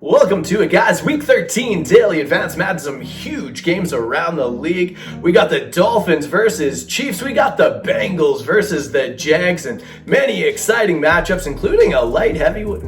Welcome to it, guys. Week 13 Daily Advanced Madden. Some huge games around the league. We got the Dolphins versus Chiefs. We got the Bengals versus the Jags, and many exciting matchups, including a lightweight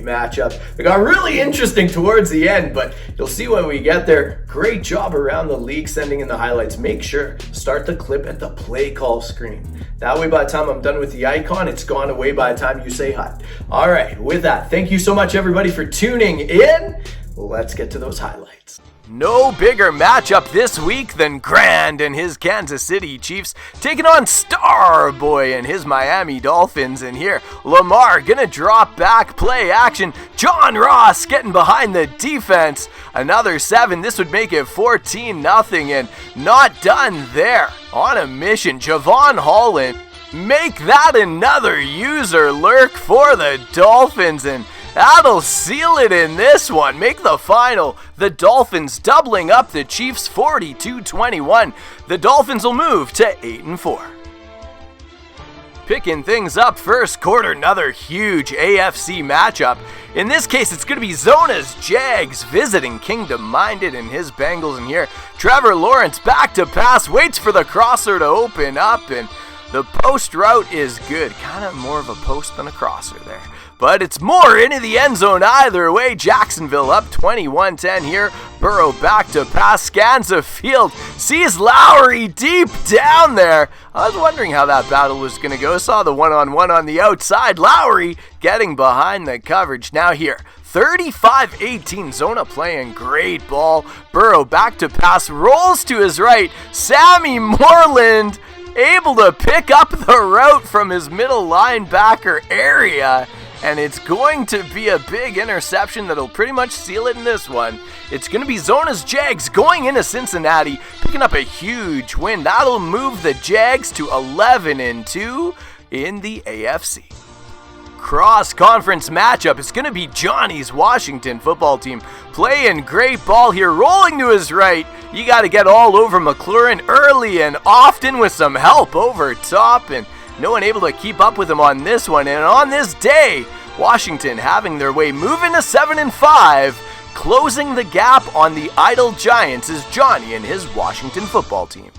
matchup. It got really interesting towards the end, but you'll see when we get there. Great job around the league sending in the highlights. Make sure start the clip at the play call screen. That way, by the time I'm done with the icon, it's gone away by the time you say hi. All right, with that, thank you so much, everybody, for tuning in. Let's get to those highlights. No bigger matchup this week than Grand and his Kansas City Chiefs taking on Starboy and his Miami Dolphins. And here, Lamar gonna drop back, play action. John Ross getting behind the defense. Another 7. This would make it 14-0, and not done there. On a mission, Javon Holland make that another user lurk for the Dolphins, and that'll seal it in this one. Make the final. The Dolphins doubling up the Chiefs 42-21. The Dolphins will move to 8-4. Picking things up first quarter, another huge AFC matchup. In this case, it's going to be Zona's Jags visiting Kingdom Minded and his Bengals. And here, Trevor Lawrence back to pass, waits for the crosser to open up, and the post route is good. Kind of more of a post than a crosser there. But it's more into the end zone either way. Jacksonville up 21-10 here. Burrow back to pass, scans the field, sees Lowry deep down there. I was wondering how that battle was going to go. Saw the one-on-one on the outside. Lowry getting behind the coverage. Now here, 35-18, Zona playing great ball. Burrow back to pass, rolls to his right. Sammy Moreland able to pick up the route from his middle linebacker area. And it's going to be a big interception that'll pretty much seal it in this one. It's going to be Zona's Jags going into Cincinnati, picking up a huge win. That'll move the Jags to 11-2 in the AFC. Cross-conference matchup. It's going to be Johnny's Washington football team playing great ball here, rolling to his right. You got to get all over McLaurin early and often with some help over top, and no one able to keep up with him on this one. And on this day, Washington having their way, moving to 7-5, closing the gap on the idle Giants is Johnny and his Washington football team.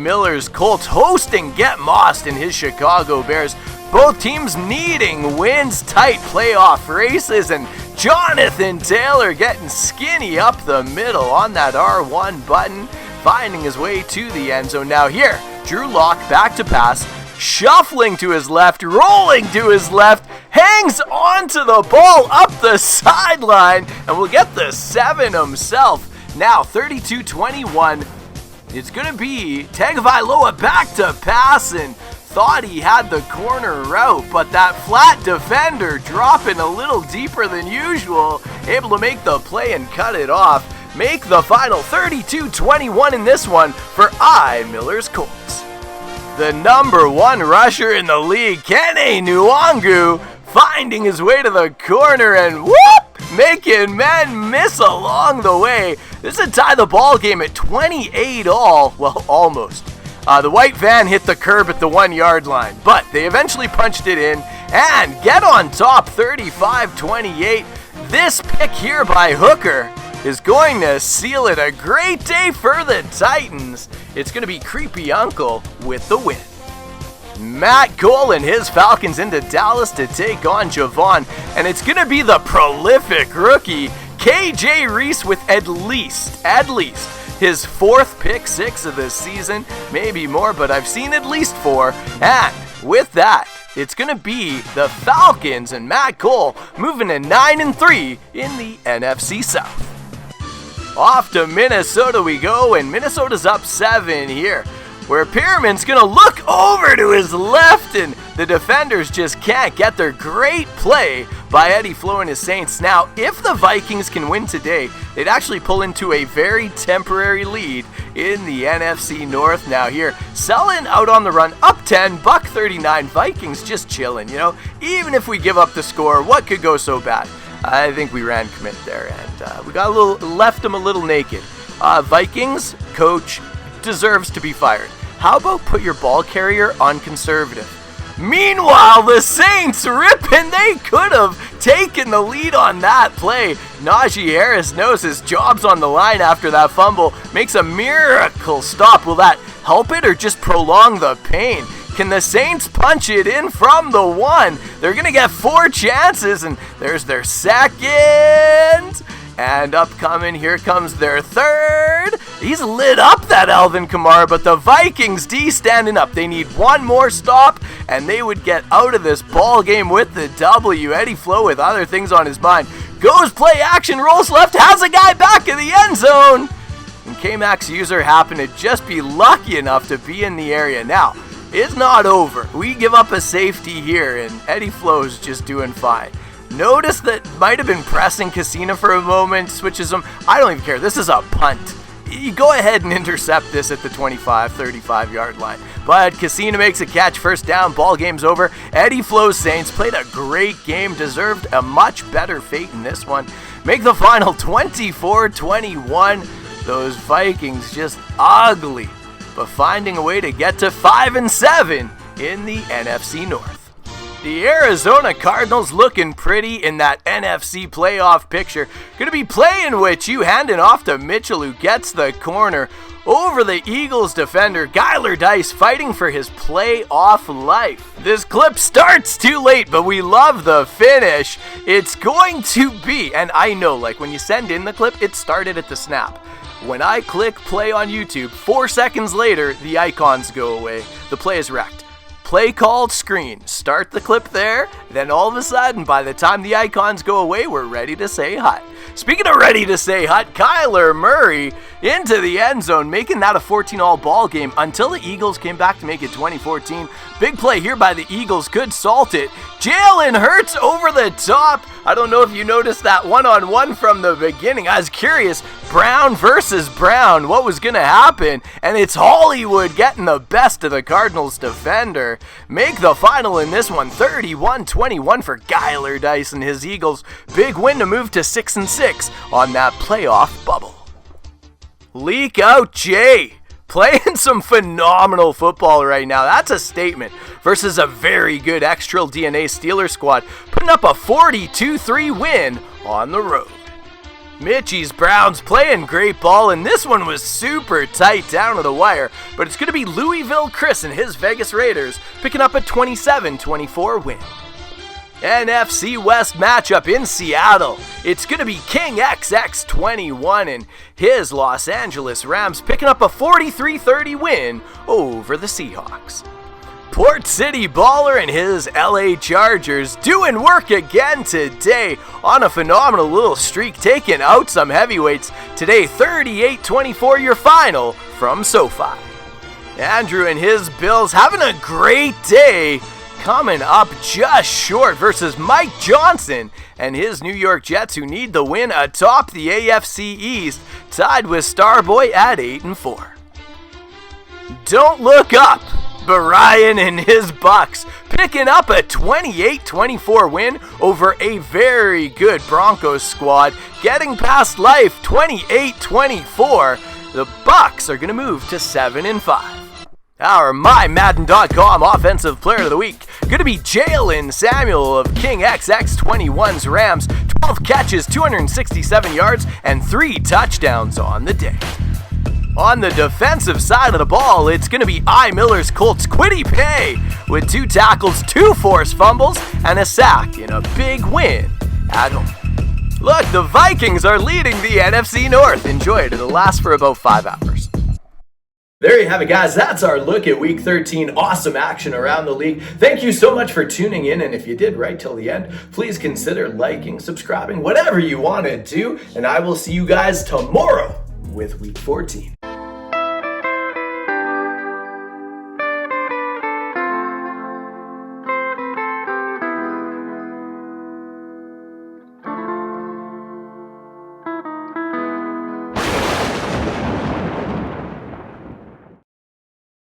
Miller's Colts hosting Get Mossed and his Chicago Bears. Both teams needing wins, tight playoff races, and Jonathan Taylor getting skinny up the middle on that R1 button, finding his way to the end zone. Now here, Drew Lock back to pass, shuffling to his left, rolling to his left, hangs onto the ball up the sideline, and will get the 7 himself. Now 32-21, it's going to be Tagovailoa back to pass, and thought he had the corner route, but that flat defender dropping a little deeper than usual, able to make the play and cut it off. Make the final 32-21 in this one for Miller's Colts. The number 1 rusher in the league, Kene Nwangwu, finding his way to the corner and whoop, making men miss along the way. This would tie the ball game at 28 all, well, almost. The white van hit the curb at the 1-yard line, but they eventually punched it in and get on top 35-28. This pick here by Hooker is going to seal it. A great day for the Titans. It's going to be Creepy Uncle with the win. Matt Cole and his Falcons into Dallas to take on Javon, and it's going to be the prolific rookie KJ Reese with at least his 4th pick 6 of the season, maybe more, but I've seen at least 4. And with that, it's going to be the Falcons and Matt Cole moving to 9-3 in the NFC South. Off to Minnesota we go, and Minnesota's up 7 here, where Pyramid's going to look over to his left, and the defenders just can't get their great play by Eddie Flo and his Saints. Now, if the Vikings can win today, they'd actually pull into a very temporary lead in the NFC North. Now here, selling out on the run, up 10, buck 39, Vikings just chilling, Even if we give up the score, what could go so bad? I think we ran commit there, and we got left them a little naked. Vikings coach deserves to be fired. How about put your ball carrier on conservative? Meanwhile, the Saints ripping. They could have taken the lead on that play. Najee Harris knows his job's on the line after that fumble. Makes a miracle stop. Will that help it or just prolong the pain? Can the Saints punch it in from the 1? They're going to get 4 chances, and there's their second. And upcoming, here comes their third. He's lit up, that Alvin Kamara, but the Vikings D standing up. They need one more stop, and they would get out of this ball game with the W. Eddie Flo with other things on his mind. Goes play action, rolls left, has a guy back in the end zone. And K-Max user happened to just be lucky enough to be in the area. Now, it's not over. We give up a safety here, and Eddie Flo's just doing fine. Notice that might have been pressing Casina for a moment, switches him. I don't even care. This is a punt. You go ahead and intercept this at the 25, 35 yard line. But Casina makes a catch, first down, ball game's over. Eddie Flo's Saints played a great game, deserved a much better fate in this one. Make the final 24-21. Those Vikings just ugly, but finding a way to get to 5-7 in the NFC North. The Arizona Cardinals looking pretty in that NFC playoff picture. Gonna be playing with you, handing off to Mitchell, who gets the corner over the Eagles defender. Skylar Dice fighting for his playoff life. This clip starts too late, but we love the finish. It's going to be, and I know, like when you send in the clip, it started at the snap. When I click play on YouTube, 4 seconds later, the icons go away. The play is wrecked. Play called screen. Start the clip there, then all of a sudden, by the time the icons go away, we're ready to say hut. Speaking of ready to say hut, Kyler Murray into the end zone, making that a 14-all ball game until the Eagles came back to make it 2014. Big play here by the Eagles, could salt it. Jalen Hurts over the top. I don't know if you noticed that one-on-one from the beginning. I was curious, Brown versus Brown, what was going to happen? And it's Hollywood getting the best of the Cardinals defender. Make the final in this one, 31-21 for Skylar Dice and his Eagles. Big win to move to 6-6 on that playoff bubble. Leak out Jay. Playing some phenomenal football right now. That's a statement versus a very good Extra DNA Steelers squad, putting up a 42-3 win on the road. Mitchie's Browns playing great ball, and this one was super tight down to the wire, but it's going to be Louisville Chris and his Vegas Raiders picking up a 27-24 win. NFC West matchup in Seattle. It's going to be King XX21 and his Los Angeles Rams picking up a 43-30 win over the Seahawks. Port City Baller and his LA Chargers doing work again today on a phenomenal little streak, taking out some heavyweights. Today, 38-24 your final from SoFi. Andrew and his Bills having a great day, coming up just short versus Mike Johnson and his New York Jets, who need the win atop the AFC East, tied with Starboy at 8-4. Don't look up, but Ryan and his Bucks picking up a 28-24 win over a very good Broncos squad, getting past life 28-24. The Bucks are going to move to 7-5. Our MyMadden.com Offensive Player of the Week going to be Jalen Samuel of King XX21's Rams. 12 catches, 267 yards, and 3 touchdowns on the day. On the defensive side of the ball, it's going to be Miller's Colts Quiddy Pay with 2 tackles, 2 forced fumbles, and a sack in a big win at home. Look, the Vikings are leading the NFC North. Enjoy it. It'll last for about 5 hours. There you have it, guys. That's our look at Week 13. Awesome action around the league. Thank you so much for tuning in, and if you did right till the end, please consider liking, subscribing, whatever you want to do, and I will see you guys tomorrow with Week 14.